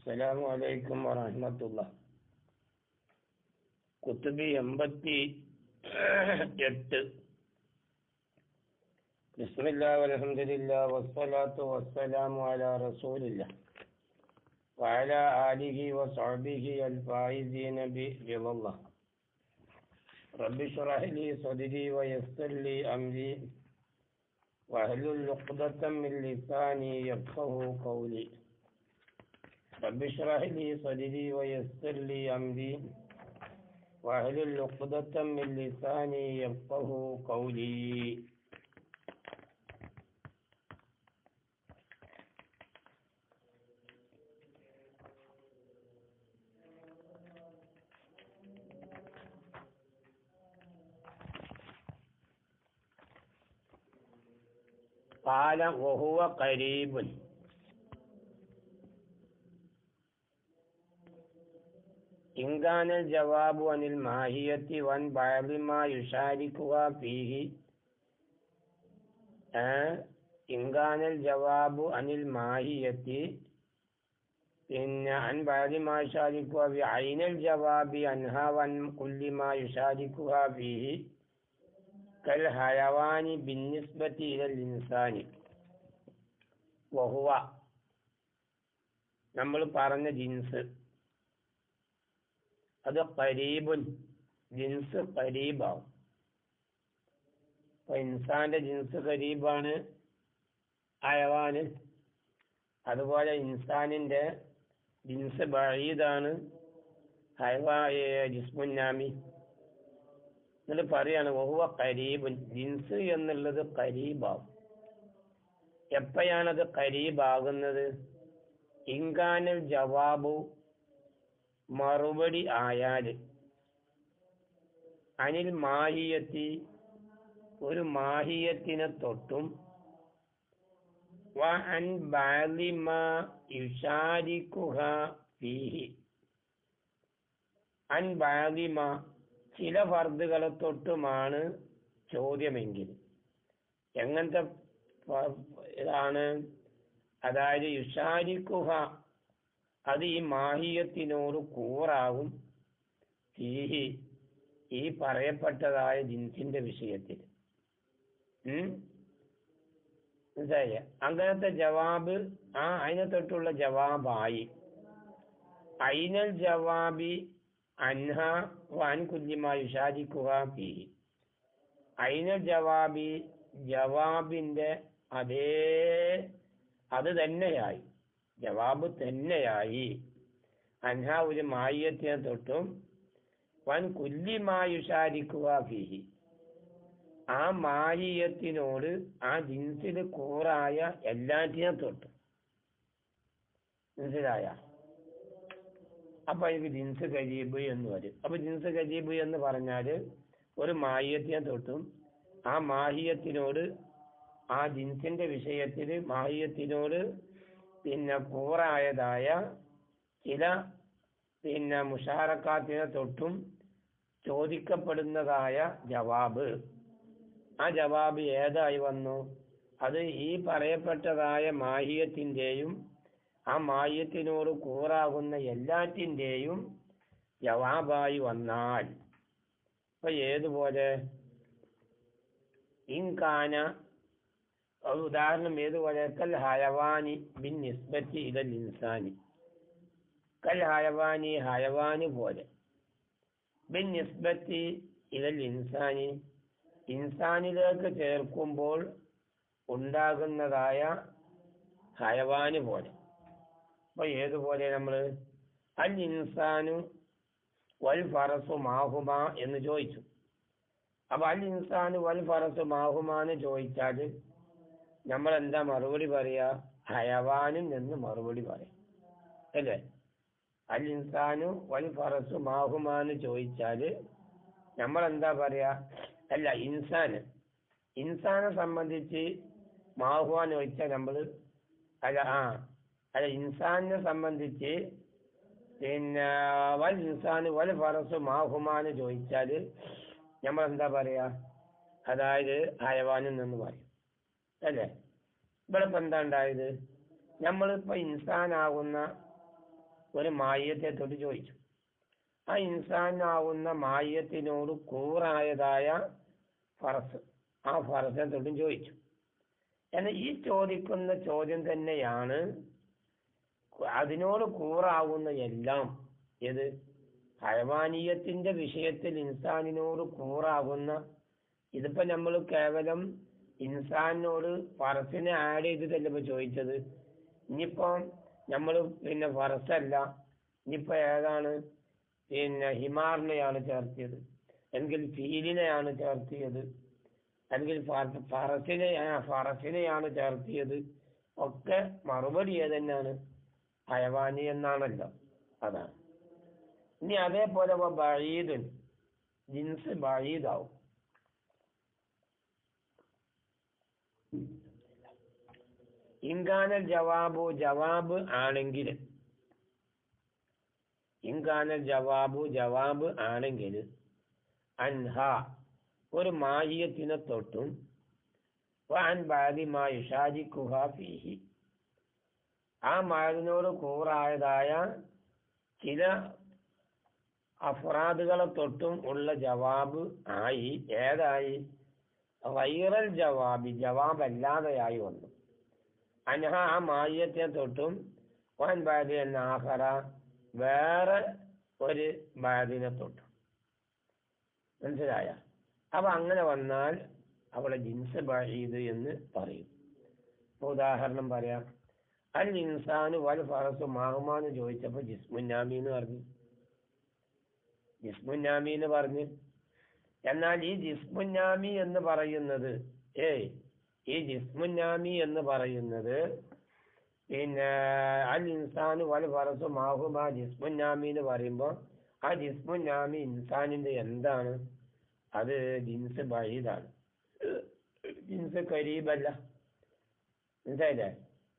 السلام عليكم ورحمة الله. കുത്തുബി 88. ബിസ്മില്ലാഹി വൽഹംദുലില്ലാഹി വസ്സലാത്തു വസ്സലാമു അലാ റസൂലില്ലാഹ് വഅലാ ആലിഹി വസഹ്ബിഹി അൽ-ഫായിസീന ബിറിളല്ലാഹ്. റബ്ബി ശ്റഹ് ലി സദ്രി വയസ്സിർ ലി അംരി വഹ്ലുൽ ഉഖ്ദതം മിൻ ലിസാനി യഫ്ഖഹു ഖൗലി. رب اشرح لي صدري ويسر لي أمري واحلل عقدة من لساني يفقهوا قولي. قال وهو قريب. إن كان الجواب عن الماهية وعن بعض ما يشاركها فيه إن كان الجواب عن الماهية عن بعض ما يشاركها بعين الجواب عنها وعن كل ما يشاركها فيه كالحيوان بالنسبة إلى الإنسان وهو നമ്മൾ പറഞ്ഞ ജിൻസ് അത് ഖരീബുൻ, ജിൻസ് ഖരീബാവും. അപ്പൊ ഇൻസാന്റെ ജിൻസ് ഖരീബാണ് ഹയവാന്, അതുപോലെ ഇൻസാനിന്റെ ജിൻസ് ബഈദാണ് ജിസ്മുന്നാമി. എന്നിട്ട് പറയാണ് വഹുവ ഖരീബുൻ, ജിൻസ് എന്നുള്ളത് ഖരീബാവും. എപ്പോഴാണത് ഖരീബാകുന്നത്? ഇൻകാനൽ ജവാബു, മറുപടി ആയാല്, അനിൽ മാഹിയത്തി, ഒരു മാഹിയത്തിനെ തൊട്ടും, വഅൻ ബഅദി മാ യുശാരികുഹാ ഫീഹി, അൻ ബഅദി മാ, ചില ഫർദുകളെ തൊട്ടുമാണ് ചോദ്യമെങ്കിൽ. എങ്ങനത്തെ ഇതാണ്? അതായത് യുശാരികുഹ, അത് ഈ മാഹിയത്തിനോട് കൂറാവും, ഫീഹി, ഈ പറയപ്പെട്ടതായ ജിൻസിന്റെ വിഷയത്തിൽ. മനസ്സിലായ? അങ്ങനത്തെ ജവാബ് അതിനെ തൊട്ടുള്ള ജവാബായി. ഐനൽ ജവാബി അൻഹ വഅൻ കുല്ലി മാ യുശാരികുഹാ ഫീഹി. ഐനൽ ജവാബി, ജവാബിന്റെ അത് തന്നെയായി, ജവാബ് തന്നെയായി. അൻഹ, ഒരു മാഹിയത്തിനെ തൊട്ടും, വൻ കുല്ലി മാ യുശാരികുഹാ ഫീഹി, ആ മാഹിയത്തിനോട്, ആ ജിൻസിൽ കൂറായ എല്ലാറ്റിനെ തൊട്ടും. മനസ്സിലായ? അപ്പൊ എനിക്ക് ജിൻസ് ഖരീബ് എന്ന് വരും. അപ്പൊ ജിൻസ് ഖരീബ് എന്ന് പറഞ്ഞാല് ഒരു മാഹിയത്തിനെ തൊട്ടും, ആ മാഹിയത്തിനോട്, ആ ജിൻസിന്റെ വിഷയത്തിൽ മാഹിയത്തിനോട് കൂറായതായ ചില മുഷാറക്കാത്തിനെ തൊട്ടും ചോദിക്കപ്പെടുന്നതായ ജവാബ്. ആ ജവാബ് ഏതായി വന്നു? അത് ഈ പറയപ്പെട്ടതായ മാഹിയത്തിന്റെയും ആ മാഹിയത്തിനോട് കൂറാകുന്ന എല്ലാറ്റിന്റെയും ജവാബായി വന്നാൽ, ഇപ്പൊ ഏതുപോലെ? ഇൻകാന, ഉദാഹരണം ഏതുപോലെ? കൽ ഹയവാനി ബിൻ നിസ്ബത്തി ഇലൽ ഇൻസാനി. കൽ ഹയവാനി, ഹയവാന് പോലെ. ബിൻ നിസ്ബത്തി ഇലൽ ഇൻസാനി, ഇൻസാനിലേക്ക് ചേർക്കുമ്പോൾ ഉണ്ടാകുന്നതായ ഹയവാന് പോലെ. അപ്പൊ ഏതുപോലെ? നമ്മള് അൽ ഇൻസാനു വൽ ഫറസു മാഹുമാ എന്ന് ചോദിച്ചു. അപ്പൊ അൽ ഇൻസാനു വൽ ഫറസു മാഹുമാന്ന് ചോദിച്ചാൽ നമ്മൾ എന്താ മറുപടി പറയാ? ഹയവാനും എന്ന് മറുപടി പറയാം, അല്ലേ? അൽ ഇൻസാനു വൽ ഫറസു മാഹുമാന്ന് ചോദിച്ചാല് നമ്മൾ എന്താ പറയാ? അല്ല, ഇൻസാനെ സംബന്ധിച്ച് മാഹുവാന്ന് ചോദിച്ചാൽ നമ്മള് ഇൻസാനിനെ സംബന്ധിച്ച് വൽ ഇൻസാനു വൽ ഫറസു മാഹുമാന്ന് ചോദിച്ചാല് നമ്മൾ എന്താ പറയാ? അതായത് ഹയവാനും എന്ന് പറയും, അല്ലേ? ഇവിടെ ഇപ്പം എന്താ ഉണ്ടായത്? നമ്മളിപ്പോ ഇൻസാനാകുന്ന ഒരു മായത്തെ തൊട്ട് ചോദിച്ചു. ആ ഇൻസാനാവുന്ന മായത്തിനോട് കൂറായതായ ഫറസ്, ആ ഫറസിനെ തൊട്ടും ചോദിച്ചു. എന്നാൽ ഈ ചോദിക്കുന്ന ചോദ്യം തന്നെയാണ് അതിനോട് കൂറാവുന്ന എല്ലാം. ഏത് ഹയവാനീയത്തിന്റെ വിഷയത്തിൽ ഇൻസാനിനോട് കൂറാകുന്ന, ഇതിപ്പോ നമ്മൾ കേവലം ഇൻസാനിനോട് ഫറസിനെ ആഡ് ചെയ്തിട്ടല്ല ഇപ്പൊ ചോദിച്ചത്. ഇനിയിപ്പോ നമ്മൾ പിന്നെ ഫറസല്ല, ഇനിയിപ്പോ ഏതാണ്, പിന്നെ ഹിമാറിനെയാണ് ചേർത്തിയത്, അല്ലെങ്കിൽ ഫീലിനെയാണ് ചേർത്തിയത്, അല്ലെങ്കിൽ ഫറസിനെയാണ് ചേർത്തിയത്, ഒക്കെ മറുപടി ഏതന്നെയാണ്? ഹയവാനി എന്നാണല്ലോ. അതാണ്. ഇനി അതേപോലെ ബഈദുൻ, ജിൻസ് ബഈദാവും. ഇൻകാനൽ ജവാബു, ജവാബ് ആണെങ്കിൽ, ഇൻകാനൽ ജവാബു, ജവാബ് ആണെങ്കിൽ, അൻഹ ഒരു മാഹിയത്തിനെ തൊട്ടും, വഅൻ ബഅദി മാ യുശാരിക്കുഹാ ഫീഹി ആ മാഹിനോട് കൂറായതായ ചില അഫ്രാദുകളെ തൊട്ടും ഉള്ള ജവാബ് ആയി. ഏതായി? ഗൈറൽ ജവാബി, ജവാബ് അല്ലാതെയായി വന്നു. അൻഹ ആ മാഹിയത്തെ തൊട്ടും, വഅൻ ബഅദി എന്ന ആഖറ വേറെ ഒരു ബഅദിനെ തൊട്ടും. മനസ്സിലായ? അപ്പൊ അങ്ങനെ വന്നാൽ അവിടെ ജിൻസ് ബഈദ് എന്ന് പറയും. ഉദാഹരണം പറയാം. അൽ ഇൻസാനു വൽ ഫറസു മാഹുമാന്ന് ചോദിച്ചപ്പോ ജിസ്മുന്നാമീന്ന് പറഞ്ഞു. ജിസ്മുന്നാമീന്ന് പറഞ്ഞു. എന്നാൽ ഈ ജിസ്മുന്നാമി എന്ന് പറയുന്നത് ഈ ജിസ്മുന്നാമി എന്ന് പറയുന്നത് പിന്നെ അൽ ഇൻസാനു വൽ ഫറസു മാഹുമാ ജിസ്മുന്നാമി എന്ന് പറയുമ്പോൾ ആ ജിസ്മുന്നാമി ഇൻസാനിന്റെ എന്താണ്? അത് ജിൻസ് ബഈദാണ്, ജിൻസ് ഖരീബല്ല. മനസ്സിലായില്ലേ?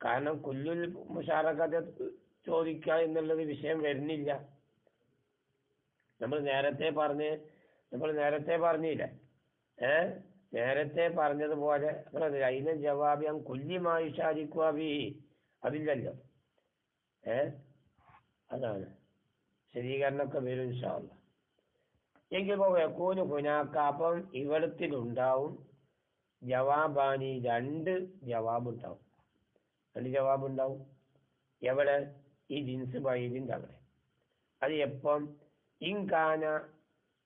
കാരണം കുല്ലുൽ മുശാറകത്ത് ചോദിക്കുക എന്നുള്ളത് വിഷയം വരുന്നില്ല. നമ്മൾ നേരത്തെ പറഞ്ഞില്ലേ? നേരത്തെ പറഞ്ഞതുപോലെ അതിന് ജവാബ് കുല്യമായി ഷാരിക്കുവാബി അതില്ലല്ലോ. അതാണ് ശരീകരണമൊക്കെ വരും ഇൻഷാ അല്ലാഹ്. എങ്കിൽ യകൂനു ഹുനാക, അപ്പം ഇവിടത്തിലുണ്ടാവും ജവാബാനി, രണ്ട് ജവാബുണ്ടാവും. എവിടെ? ഈ ജിൻസ് ബഈദിന്റെ അവിടെ. അത് എപ്പം? ഇൻകാന,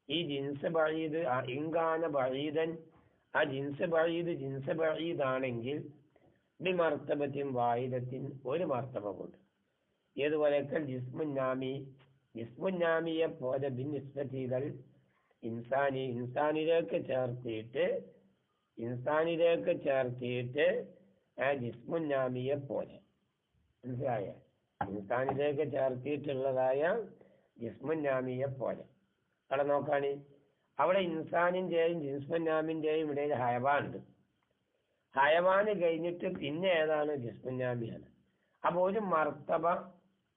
ഈ ജിൻസ് ബഈദ് ഇൻകാന ബഈദൻ, ആ ജിൻസ് ബഈദ് ആണെങ്കിൽ ബിമർത്തബത്തിൻ വാഹിദത്തിൻ, ഒരു മർത്തബ കൊണ്ട്. ഏതുപോലെക്കൽ ജിസ്മുന്നാമിയെ പോലെ ബിൻനിസ്ബത്തികൾ ഇൻസാനി, ഇൻസാനിലേക്ക് ചേർത്തിയിട്ട് ആ ജിസ്മുന്നാമിയെ പോലെ. മനസ്സിലായ? ഇൻസാനിലേക്ക് ചേർത്തിട്ടുള്ളതായ ജിസ്മുന്നാമിയെ പോലെ. അവിടെ നോക്കാണ്, അവിടെ ഇൻസാനിന്റെയും ജിസ്മുന്നാമിന്റെയും ഇടയിൽ ഹയവാനുണ്ട്. ഹയവാന് കഴിഞ്ഞിട്ട് പിന്നെ ഏതാണ്? ജിസ്മുന്നാമിയാണ്. അപ്പൊ ഒരു മർത്തബ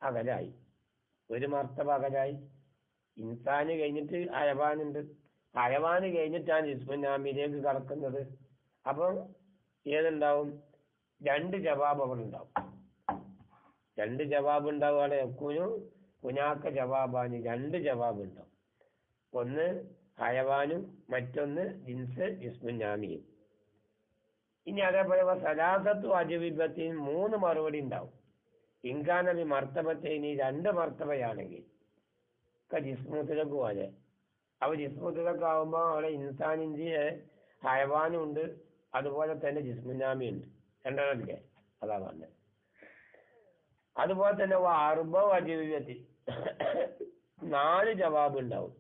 അകലായി. ഇൻസാന് കഴിഞ്ഞിട്ട് ഹയവാനുണ്ട്, ഹയവാന് കഴിഞ്ഞിട്ടാണ് ജിസ്മുന്നാമിയിലേക്ക് കടക്കുന്നത്. അപ്പം ഏതുണ്ടാവും? രണ്ട് ജവാബ് അവിടെ ഉണ്ടാവും. അവിടെ ഹുനാക ജവാബാന്, രണ്ട് ജവാബ് ഉണ്ടാവും. ഒന്ന് ഹയവാനും മറ്റൊന്ന് ജിസ്മുന്നാമിയും. ഇനി അതേപോലെ സലാസത്തു അജവിബത്തിന്, മൂന്ന് മറുപടി ഉണ്ടാവും. ഇൻകാനബി മർത്തബത്തേനി, രണ്ട് മർത്തബയാണെങ്കിൽ ജിസ്മുത്തിലക്ക് പോലെ. അപ്പൊ ജിസ്മുത്തിലൊക്കെ ആവുമ്പോ അവിടെ ഇൻസാനിന്റെ ഹയവാനും ഉണ്ട്, അതുപോലെ തന്നെ ജിസ്മുന്നാമി ഉണ്ട്. രണ്ടെണ്ണല്ലേ? അതാ പറഞ്ഞത്. അതുപോലെ തന്നെ അർബ അജവിബത്തി, 4 ജവാബ് ഉണ്ടാവും.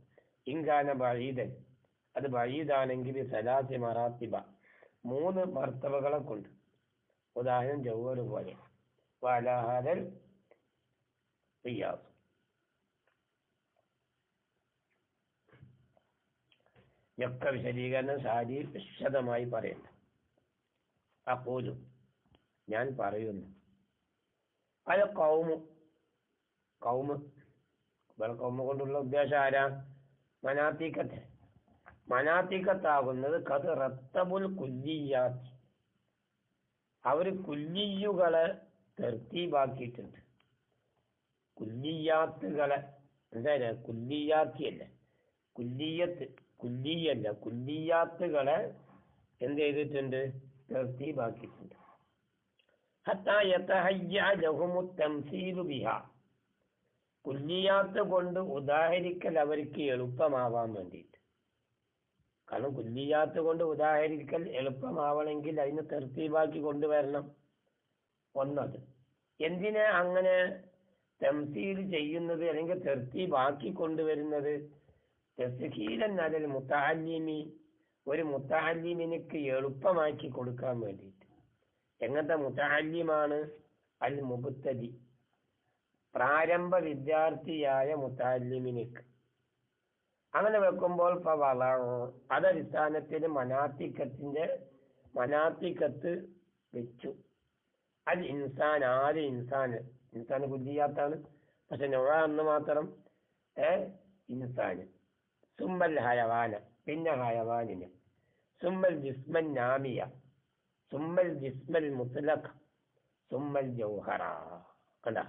ഇൻകാന ബഈദൻ, അത് ബഈദാണെങ്കിൽ സലാസി മറാത്തിബ, 3 മർത്തബകളെ കൊണ്ട്. ഉദാഹരണം ജൗഹർ പോലെ. വലഹദൽ ഖിയാസ്. ഒക്കെ വിശദീകരണം സാരി വിശദമായി പറയുന്നു. അഖൂലു, ഞാൻ പറയുന്നു. അൽ ഖൗമു കൊണ്ടുള്ള ഉദ്ദേശം ആരാ? മനാത്തിക്കത്താകുന്നത് കത് റത്തബുൽ കുല്ലിയാത്തി, അവർ കുല്ലിയുകളെ തർത്തീബാക്കിയിട്ടുണ്ട്. കുല്ലിയാത്തുകളെ എന്താ കുല്ലിയാത്തിയല്ല, കുല്ലിയല്ല, കുല്ലിയാത്തുകളെ എന്ത് ചെയ്തിട്ടുണ്ട്? തർത്തീബാക്കിയിട്ടുണ്ട്. ഹത്താ യതഹയ്യ ലഹുമു തംസീലു ബിഹാ, കുല്ലിയാത്ത് കൊണ്ട് ഉദാഹരിക്കൽ അവർക്ക് എളുപ്പമാവാൻ വേണ്ടിയിട്ട്. കാരണം കുല്ലിയാത്ത് കൊണ്ട് ഉദാഹരിക്കൽ എളുപ്പമാവണമെങ്കിൽ അതിന് തർത്തീബാക്കി കൊണ്ടുവരണം. ഒന്നത്. എന്തിനാ അങ്ങനെ തംസീൽ ചെയ്യുന്നത് അല്ലെങ്കിൽ തർത്തീബാക്കി കൊണ്ടുവരുന്നത്? തസ്ഹീലൻ അലൽ മുതഅല്ലിമി, ഒരു മുതഅല്ലിമിനിക്ക് എളുപ്പമാക്കി കൊടുക്കാൻ വേണ്ടിയിട്ട്. എങ്ങനത്തെ മുതഅല്ലിമാണ്? അൽ മുബ്തദി, പ്രാരംഭ വിദ്യാർത്ഥിയായ മുതഅല്ലിമിനിക്ക്. അങ്ങനെ വെക്കുമ്പോൾ അതടിസ്ഥാനത്തിൽ മനാത്തിക്കത്ത് വെച്ചു. അൽ ഇൻസാൻ, ആര് ഇൻസാൻ കുല്ലിയാത്താണ്, പക്ഷെ എന്ന് മാത്രം ഇൻസാന്. സുമ്മൽ ഹയവാന, പിന്നെ ഹയവാനിന്. സുമ്മൽ ജിസ്മൻ നാമിയ, സുമ്മൽ ജിസ്മൽ മുത്ലഖ്, സുമ്മൽ ജൗഹറ. കണ്ട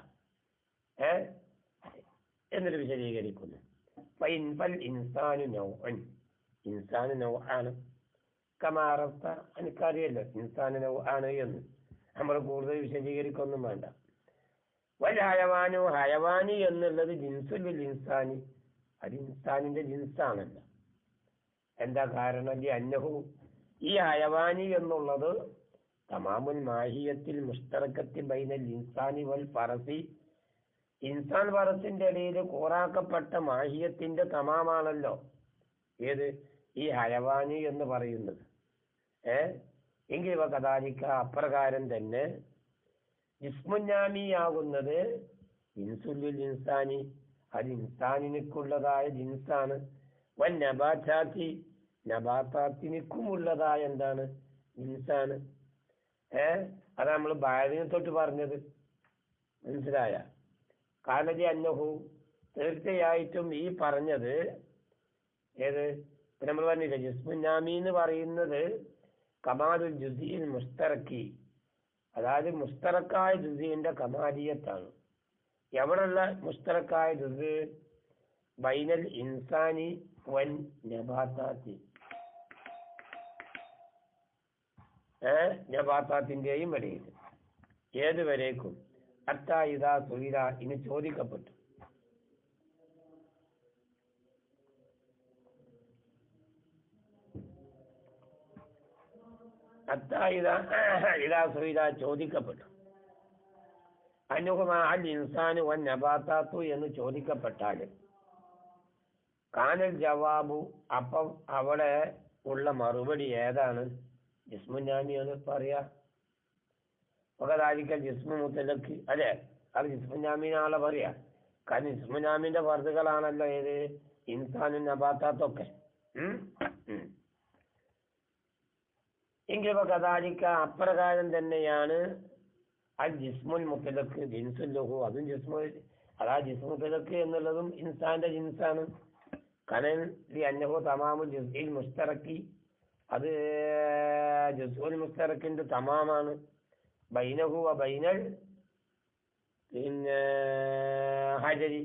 എന്നിട്ട് വിശദീകരിക്കുന്നു. ഇൻസാന് നൗആണ്. കമാറഫ്ത, എനിക്കറിയല്ലോ ഇൻസാന് നൗആണ് എന്ന്. നമ്മൾ കൂടുതൽ വിശദീകരിക്കൊന്നും വേണ്ട. വൽ ഹയവാനു, ഹയവാനി എന്നുള്ളത് ജിൻസുൽ ഇൻസാനി, അത് ഇൻസാനിന്റെ ജിൻസാണല്ലോ. എന്താ കാരണം? അന്നഹു, ഈ ഹയവാനി എന്നുള്ളത് തമാമുൽ മാഹിയത്തിൽ മുഷ്തറക്കത്തി ബൈനൽ ഇൻസാനി വൽ ഫറസി, ഇൻസാൻ ഫറസിന്റെ ഇടയിൽ കൂറാക്കപ്പെട്ട മാഹിയത്തിന്റെ തമാമാണല്ലോ ഏത്? ഈ ഹയവാനി എന്ന് പറയുന്നത്. എങ്കിൽ ഇവ കദാലിക, അപ്രകാരം തന്നെ ജിസ്മുന്നാമിയാകുന്നത് ഇൻസുല്ലുൽ ഇൻസാനി, അത് ഇൻസാനിനുള്ളതായ ജിൻസാണ്. വൻ നബാത്താത്തി, നബാത്താത്തിനുള്ളതായ എന്താണ്? ജിൻസാണ്. അത് നമ്മൾ ബാലിനെ തൊട്ട് പറഞ്ഞത് മനസ്സിലായ? കാലജി അന്നഹു, തീർച്ചയായിട്ടും ഈ പറഞ്ഞത് ഏത്? നമ്മൾ പറഞ്ഞില്ല, ജിസ്മുന്നാമി എന്ന് പറയുന്നത് കമാലുൽ ജുസിൽ മുസ്തറക്കി, അതായത് മുസ്തറക്കായ ജുസിന്റെ കമാലിയത്താണ്. എവിടെയുള്ള മുസ്തറക്കായ ജുസ്? ബൈനൽ ഇൻസാനി വൻ നബാത്താത്തി, നബാത്താത്തിന്റെയും ഇടയിൽ. ഏതുവരേക്കും? ഹത്താ ഇദാ സുഇല, ഇനി ചോദിക്കപ്പെട്ടു. ഹത്താ ഇദാ സുഇല, ചോദിക്കപ്പെട്ടു. അന്നുഹുമാ അൽ ഇൻസാനു വൻ നബാത്താത്തു എന്ന് ചോദിക്കപ്പെട്ടാൽ കാനൽ ജവാബു, അപ്പം അവിടെ ഉള്ള മറുപടി ഏതാണ്? ജിസ്മുന്നാമിയാണ് പറയാ. ഒകദാലിക്കൽ ജിസ്മു മുത്തലക്ക്, അല്ലെ? അത് ജിസ്മുന്നാമിനാണല്ലോ പറയാ. കാരണം ജിസ്മുന്നാമിന്റെ വർദ്ദുകളാണല്ലോ ഏത്? ഇൻസാനും നബാത്താത്തൊക്കെ. എങ്കിൽ കദാലിക്ക, അപ്രകാരം തന്നെയാണ് അൽ ജിസ്മുൽ മുത്തലക്ക് ജിൻസുല്ലഹു, അതും ജിസ്മു, അതാ ജിസ്മു മുത്തലക്ക് എന്നുള്ളതും ഇൻസാന്റെ ജിൻസാണ്. കനൻ അന്നഹു തമാമുൽ ജുസ്ഇൽ മുസ്തറക്കി, അത് ജുസ്ഉൽ മുസ്തറക്കിന്റെ തമാമാണ്. ബൈനഹു വ ബൈനൽ പിന്നെ ഹജരി,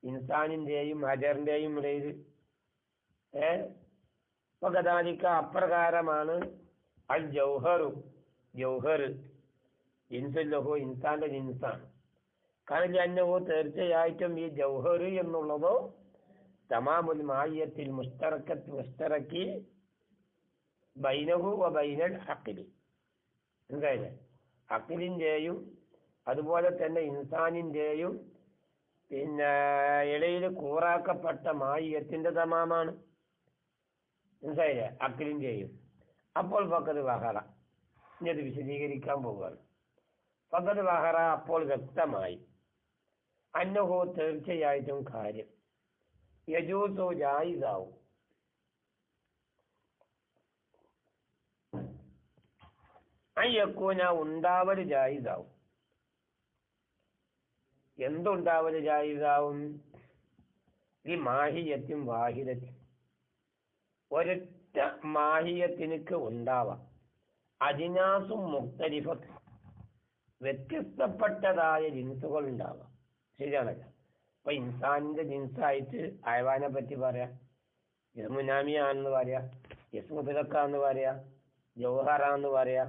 ഇൻസാനിന്റെയും ഹജറിന്റെയും ഇടയിൽ. കദാലിക്ക, അപ്രകാരമാണ് അൽ ജൗഹറു, ജൗഹർ ജിൻസുല്ലഹു, ഇൻസാന്റെ ജിൻസാണ്. കാരണം അന്നഹു, തീർച്ചയായിട്ടും ഈ ജൗഹർ എന്നുള്ളതോ തമാമുൽ മായിയത്തിൽ മുസ്തറക്കി ബൈനഹു വ ബൈനൽ അഖ്ലി, എന്തായാലും അഖ്ലിന്റെയും അതുപോലെ തന്നെ ഇൻസാനിന്റെയും പിന്നെ ഇടയിൽ കൂറാക്കപ്പെട്ട മായിയത്തിന്റെ തമാമാണ്. മനസ്സിലായില്ലേ? അഖ്ലിന്റെയും. അപ്പോൾ ഫഖദ് വഹറ, ഇനി അത് വിശദീകരിക്കാൻ പോവുകയാണ്. ഫഖദ് വഹറ, അപ്പോൾ വ്യക്തമായി. അന്നഹു, തീർച്ചയായിട്ടും കാര്യം യജൂസു, ജായിസാവും. അയ്യക്കൂന, ഉണ്ടാവല് ജായിസാവും. എന്തുണ്ടാവല് ജായിസാവും? ഈ മാഹിയത്തും വാഹിദത്തും, ഒരൊറ്റ മാഹിയത്തിനക്ക് ഉണ്ടാവാം. അജിനാസും മുഖ്തലിഫത്തും, വ്യത്യസ്തപ്പെട്ടതായ ജിൻസുകൾ ഉണ്ടാവാം. ശരിയാണല്ലോ. അപ്പൊ ഇൻസാനിന്റെ ജിൻസായിട്ട് ഹയവാനെ പറ്റി പറയാം, ഇസ്മുനാമിയാണെന്ന് പറയാ, ഇസ്മുദ്ദക്കാന്ന് പറയാ, ജൗഹറാന്ന് പറയാ.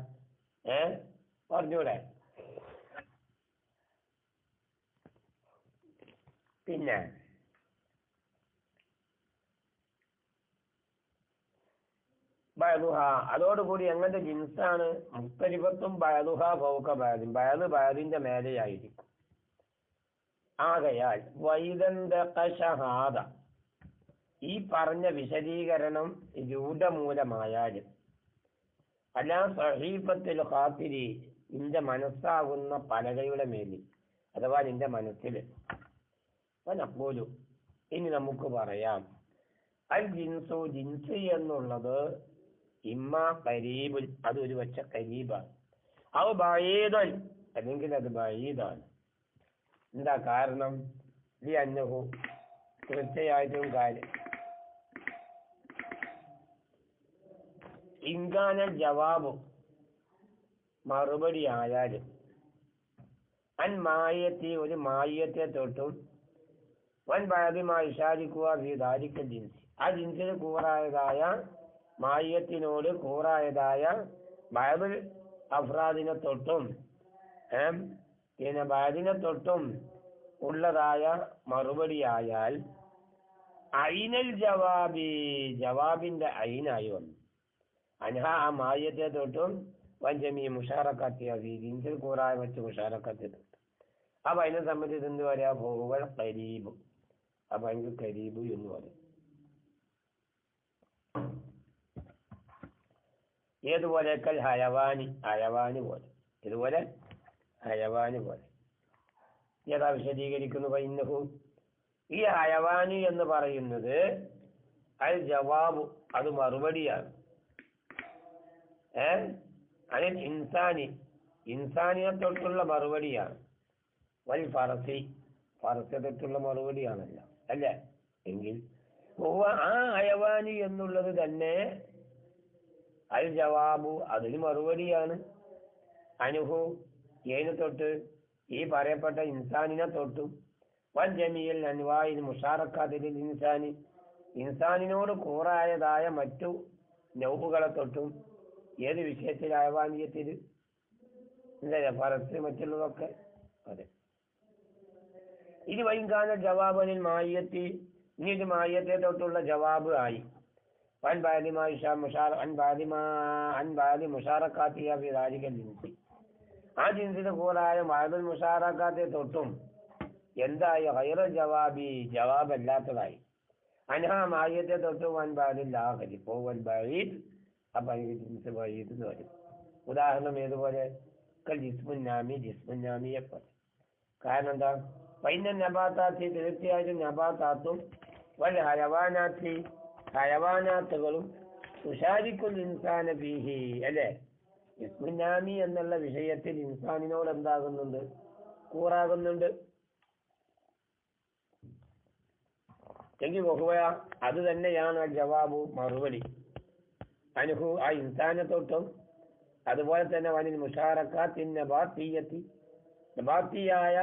പറഞ്ഞൂടെ? പിന്നെ ബയലുഹ, അതോടുകൂടി എങ്ങനത്തെ ജിൻസാണ്? മുക്തരിപത്തും ബയലുഹ ഫൗക ബയലിൻ, ബയല് ബയലിന്റെ മേലെയായിരിക്കും. ആകയാൽ വൈദന്തകശഹാദ, ഈ പറഞ്ഞ വിശദീകരണം രൂഢമൂലമായാലും അല്ല സഹീഫത്തിൽ ഖാത്തിരി, നിന്റെ മനസ്സാകുന്ന പലകയുടെ മേലിൽ, അഥവാ നിന്റെ മനസ്സിൽ. നഖൂലു, ഇനി നമുക്ക് പറയാം, അൽ ജിൻസു, ജിൻസ് എന്നുള്ളത് ഇമ്മ ഖരീബുൻ, അത് ഒരു വച്ച ഖരീബാണ്, ഔ ബഈദൻ, അല്ലെങ്കിൽ അത് ബഈദാണ്. എന്താ കാരണം? ലിഅന്നഹു, തീർച്ചയായിട്ടും കാര്യം, ഇൻകാന ജവാബു, മറുപടി ആയാലും, അൻ മായത്തി, ഒരു മായത്തെ തൊട്ടും, വൻ ബഅദിമായി ഇശാരിക്കുക ഫീ ദാലിക ജിൻസ്, ആ ജിൻസിന് കൂറായതായ മായത്തിനോട് കൂറായതായ ബഅദുൽ അഫ്രാദിനെ തൊട്ടും പിന്നെ ബഅദിനെ തൊട്ടും ഉള്ളതായ മറുപടിയായാൽ ഐനൽ ജവാബി, ജവാബിന്റെ ഐനായി വന്നു. അൻഹ, ആ മായത്തെ തൊട്ടും വഞ്ചമി മുഷാറക്കത്തി, ജിൻസിൽ കൂറായ മറ്റ് മുഷാറക്കത്തി തൊട്ടും. അപ്പൊ അതിനെ സംബന്ധിച്ച് എന്ത് പറയാ? ഹുവൽ ഖരീബ്, അപ്പൊ എനിക്ക് ഖരീബ് എന്ന് പറയും. ഏതുപോലെ? കൽ ഹയവാനി, ഹയവാന് പോലെ. ഇതുപോലെ ഹയവാന് പോലെ. ഏതാ വിശദീകരിക്കുന്നു? ഇന്നഹു, ഈ ഹയവാനി എന്ന് പറയുന്നത് അൽ ജവാബു, അത് മറുപടിയാണ്. അനിൽ ഇൻസാനി, ഇൻസാനിയെ തൊട്ടുള്ള മറുപടിയാണ്. വൽ ഫറസി, ഫറസെ തൊട്ടുള്ള മറുപടിയാണല്ല, അല്ലേ? എങ്കിൽ ആ ഹയവാനി എന്നുള്ളത് തന്നെ അൽ ജവാബു, അതിന് മറുപടിയാണ്. അനുഹു, ഏതിനെ തൊട്ട്? ഈ പറയപ്പെട്ട ഇൻസാനിനെ തൊട്ടും, വൽ ജമീൽ അൻവായിൽ മുഷാറക്കാത്തിൽ ഇൻസാനി, ഇൻസാനിനോട് കൂറായതായ മറ്റു നൗഹുകളെ തൊട്ടും. ഏത് വിഷയത്തിൽ? ഹയവാനിയത്തിൽ, എന്താ ഫറസ് മറ്റുള്ളതൊക്കെ. അതെ. ഇനി വൈകാന ജവാബനിൽ മായത്തി, ഇനി ഇത് മായത്തെ തൊട്ടുള്ള ജവാബ് ആയി. വൻ ബാദിമായി മുഷാറക്കാത്തിയ ഫീ ദാലിക ജിൻസ്, ആ ജിൻസിന് കൂറായ ബഅദുൽ മുഷാറക്കാത്തെ തൊട്ടും എന്തായി? ഗൈറ ജവാബി, ജവാബ് അല്ലാത്തതായി. അൻഹ, മായത്തെ തൊട്ടും വൻ ബഅദിൽ ആഖരി ഫഹുവൽ ബഈദ്, അപ്പൊ അതിന് ജിൻസ് ബഈദ് എന്ന് പറയും. ഉദാഹരണം ഏതുപോലെ? കൽ ജിസ്മുന്നാമി, ജിസ്മുന്നാമിയെ പോലെ. കാരണം എന്താ? പൈന നബാത്താത്തി, തീർച്ചയായിട്ടും നബാത്താത്തും, വൽ ഹയവാനാത്തി, ഹയവാനാത്തുകളും, തുഷാരിക്കുൽ ഇൻസാന ഫീഹി, അല്ലേ? ഇസ്മുന്നാമി എന്നുള്ള വിഷയത്തിൽ ഇൻസാനിനോട് എന്താകുന്നുണ്ട്? കൂറാകുന്നുണ്ട്. എങ്കിൽ ബഹുവ, അത് തന്നെയാണ് ജവാബു, മറുപടി. അനുഹു, ആ ഇൻസാനെ തൊട്ടും, അതുപോലെ തന്നെ വനിൽ മുഷാറക്കാത്തിൻ നബാത്തിയത്തി, നബാത്തിയായ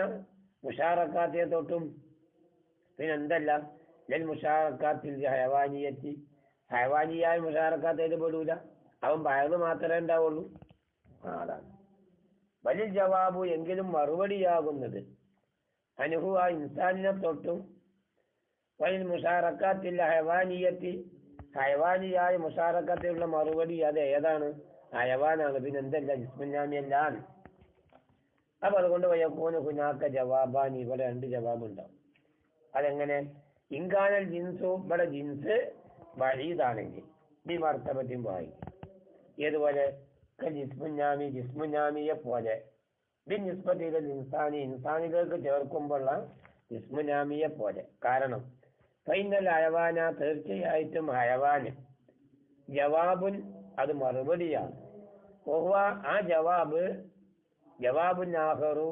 മുഷാറക്കാത്തിയെ തൊട്ടും. പിന്നെ എന്തല്ല? ലൽ മുഷാറക്കാത്തിൽ ഹയവാനിയത്തി, ഹയവാനിയായ മുഷാറക്കാത്തേത് പെടൂല, അവൻ ബഅദ് മാത്രമേ ഉണ്ടാവുള്ളൂ. അതാണ് വലിയ ജവാബു, എങ്കിലും മറുപടിയാകുന്നത്. അനുഹു, ആ ഇൻസാനിനെ തൊട്ടും, വലിൽ മുഷാറക്കാത്തിൽ ഹയവാനിയത്തി, ഹയവാനിയായ മുഷാറക്കത്തിലുള്ള മറുപടി അത് ഏതാണ്? ഹയവാനാണ്. പിന്നെ എന്തല്ല? ജിസ്മുന്നാമിയല്ലാണ്. അപ്പൊ അതുകൊണ്ട് വയക്കൂന ഹുനാക്ക ജവാബാൻ, ഇവിടെ രണ്ട് ജവാബ് ഉണ്ടാവും. അതെങ്ങനെ? ഇൻകാനൽ ജിൻസു, ഇവിടെ ജിൻസ് ബഈദാണെങ്കിൽ ബി മർത്തബത്തിൻ ബായി. ഏതുപോലെ? ജിസ്മുന്നാമി, ജിസ്മുന്നാമിയെ പോലെ. ബിൻ നിസ്ബത്തിലെ ഇൻസാനി, ഇൻസാനിലേക്ക് ചേർക്കുമ്പോഴുള്ള ജിസ്മുന്നാമിയെ പോലെ. കാരണം ഫൈനൽ ഹയവാന, തീർച്ചയായിട്ടും ഹയവാന് ജവാബുൻ, അത് മറുപടിയാണ്. ഓഹ്വ, ആ ജവാബ് ജവാബുൻ ആഖറു,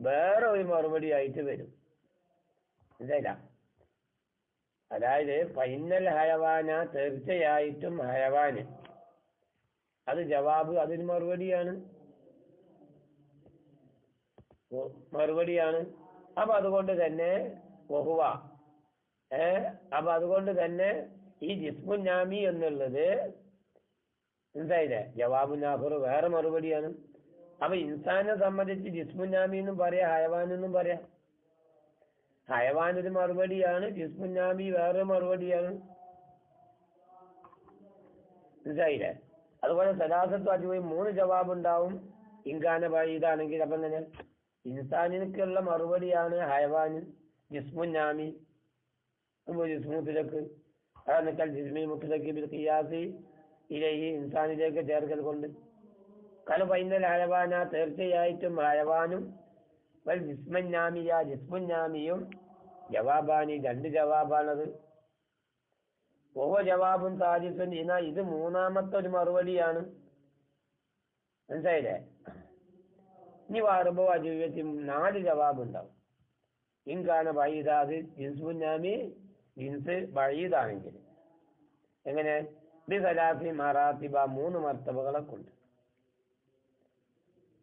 വേറെ ഒരു മറുപടി ആയിട്ട് വരും. ഇതല്ല, അതായത് ഫൈനൽ ഹയവാന, തീർച്ചയായിട്ടും ഹയവാന്, അത് ജവാബ്, അതിന് മറുപടിയാണ്. അപ്പൊ അതുകൊണ്ട് തന്നെ വഹുവ അപ്പൊ അതുകൊണ്ട് തന്നെ ഈ ജിസ്മുൻ നാമി എന്നുള്ളത് എന്തായില്ലേ ജവാബുൻ ആഖിർ വേറെ മറുപടിയാണ്. അപ്പൊ ഇൻസാനെ സംബന്ധിച്ച് ജിസ്മുൻ നാമി എന്നും പറയാം, ഹയവാൻ എന്നും പറയാം. ഹയവാൻ ഒരു മറുപടിയാണ്, ജിസ്മുൻ നാമി വേറെ മറുപടിയാണ്. മനസ്സിലായില്ലേ? അതുപോലെ സലാസത്തു അജുവയും 3 ജവാബ് ഉണ്ടാവും ഇൻകാന ബഈദാണെങ്കിൽ. അപ്പൊ എങ്ങനെ ഇൻസാനിനുള്ള മറുപടിയാണ് ഹയവാന് ജിസ്മുൻ നാമി ജിസ്മു മുത്ലഖ് അതെന്നിക്കാൽ ജിസ്മി മുത്ലഖ് ബിൽ ഖിയാസി ഇലൈഹി ഇൻസാനിലേക്ക് ചേർക്കൽ കൊണ്ട് കല ഫൈനൽ ഹയവാന തീർച്ചയായിട്ടും ഹയവാനും വൽ ജിസ്മുൻ നാമിയ ജിസ്മുൻ നാമിയും ജവാബാനി 2 ജവാബാണത്. ഓഹോ ജവാബും സാദിസുൻ ഇത് 3ാമത്തെ ഒരു മറുപടിയാണ്. മനസ്സിലായില്ലേ? ഇനി വാറുമ്പോ അജുവ്യത്തിൽ 4 ജവാബ് ഉണ്ടാവും. ഇൻകാന ബഈദാത് ജിസ്മുൻ നാമി ജിൻസ് ബഈദാണെങ്കിൽ എങ്ങനെ ബിസലാസി മറാത്തിബ 3 മർത്തബകളെ കൊണ്ട്.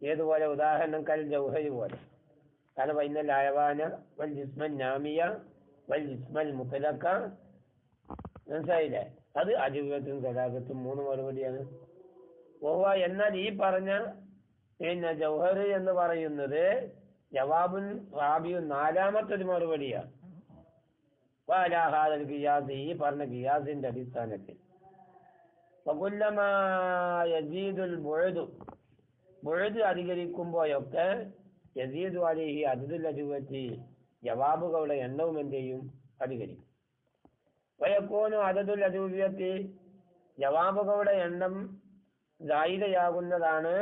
ഏതുപോലെ ഉദാഹരണം കൽ ജൗഹരി പോലെ കല ഫൈനൽ ഹയവാന വൽ ജിസ്മൻ നാമിയ വൽ ജിസ്മൽ മുത്ലഖ. മനസ്സിലായില്ലേ? അത് അജുവ്യത്തും സലാസത്തും 3 മറുപടിയാണ്. ഓഹ എന്നാൽ ഈ പറഞ്ഞ പിന്നെ ജൗഹർ എന്ന് പറയുന്നത് ജവാബുൻ റാബിയും 4ാമത്തെ ഒരു മറുപടിയാണ്. വാലാഹാദൽ ഖിയാസ് ഈ പറഞ്ഞ ഖിയാസിന്റെ അടിസ്ഥാനത്തിൽ വകുല്ലമാ യസീദുൽ ബുഅദ് അധികരിക്കുമ്പോഴൊക്കെ യസീദു അലൈഹി അദദുൽ അജുവത്തി ജവാബുകളുടെ എണ്ണവും എന്തെയും അധികരിക്കും. വയക്കൂനു അദദുൽ അജുവത്തി ജവാബുകളുടെ എണ്ണം സായിദയാകുന്നതാണ്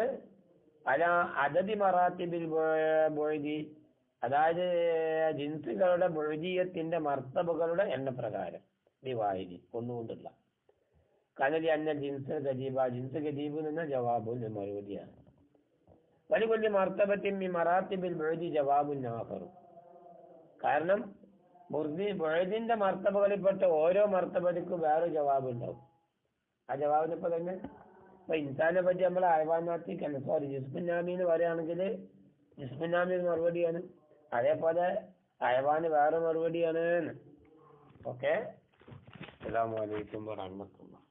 അല അദദി മറാത്തിബിൽ ബുഅദി അതായത് ജിൻസുകളുടെ ബുഅദിയത്തിന്റെ മർത്തബകളുടെ എണ്ണപ്രകാരം ബിവാഹിദി ഒന്നുകൊണ്ടുള്ള കനലി അന്ന ജിൻസ് ഗജീബ ജിൻസ് ഗജീബ് എന്ന ജവാബുൻ മറുപടിയാണ്. വലിയ മർത്തബത്തിൻ ഈ മറാത്തിബിൽ ബുഅദി ജവാബുൻ ആഖിർ. കാരണം ബുഅദിന്റെ മർത്തബകളിൽപ്പെട്ട ഓരോ മർത്തബയ്ക്കും വേറെ ജവാബ് ഉണ്ടാവും. ആ ജവാബിനിപ്പോ തന്നെ ഇപ്പൊ ഇൻസാനെ പറ്റി നമ്മൾ ഹയവാനാത്തി സോറി ജിസ്മുൻ നാമി എന്ന് പറയുകയാണെങ്കിൽ ജിസ്മുൻ നാമി മറുപടിയാണ്. അതേപോലെ ഹയവാന് വേറെ മറുപടിയാണ്. ഓക്കെ. അസ്സലാമു അലൈക്കും വറഹ്മത്തുള്ളാഹി.